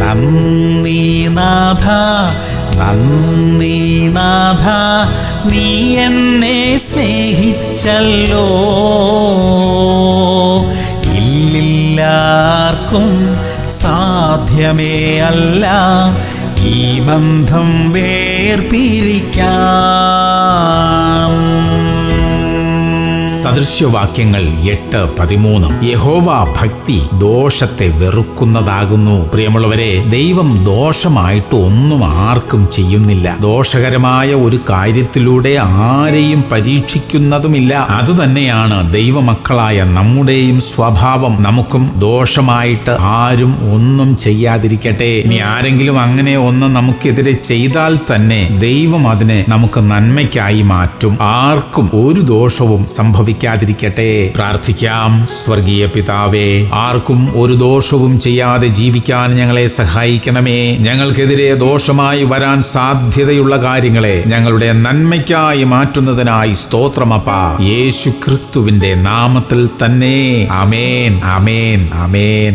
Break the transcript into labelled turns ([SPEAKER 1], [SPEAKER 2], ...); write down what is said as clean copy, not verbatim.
[SPEAKER 1] നന്ദി നാഥ, നന്ദി നാഥ, നീ എന്നെ സ്നേഹിച്ചല്ലോ. ഇല്ലാർക്കും സാധ്യമേ അല്ല ഈ ബന്ധം വേർപിരിക്കാൻ.
[SPEAKER 2] സദൃശ്യവാക്യങ്ങൾ 8:13. യഹോവ ഭക്തി ദോഷത്തെ വെറുക്കുന്നതാകുന്നു. പ്രിയമുള്ളവരെ, ദൈവം ദോഷമായിട്ട് ഒന്നും ആർക്കും ചെയ്യുന്നില്ല. ദോഷകരമായ ഒരു കാര്യത്തിലൂടെ ആരെയും പരീക്ഷിക്കുന്നതുമില്ല. അതുതന്നെയാണ് ദൈവമക്കളായ നമ്മുടെയും സ്വഭാവം. നമുക്കും ദോഷമായിട്ട് ആരും ഒന്നും ചെയ്യാതിരിക്കട്ടെ. ഇനി ആരെങ്കിലും അങ്ങനെ ഒന്ന് നമുക്കെതിരെ ചെയ്താൽ തന്നെ ദൈവം അതിനെ നമുക്ക് നന്മയ്ക്കായി മാറ്റും. ആർക്കും ഒരു ദോഷവും സംഭവിക്കാതിരിക്കട്ടെ. പ്രാർത്ഥിക്കാം. സ്വർഗീയ പിതാവേ, ആർക്കും ഒരു ദോഷവും ചെയ്യാതെ ജീവിക്കാൻ ഞങ്ങളെ സഹായിക്കണമേ. ഞങ്ങൾക്കെതിരെ ദോഷമായി വരാൻ സാധ്യതയുള്ള കാര്യങ്ങളെ ഞങ്ങളുടെ നന്മയ്ക്കായി മാറ്റുന്നതിനായി സ്തോത്രമപ്പ. യേശു ക്രിസ്തുവിന്റെ നാമത്തിൽ തന്നെ. ആമേൻ, ആമേൻ, ആമേൻ.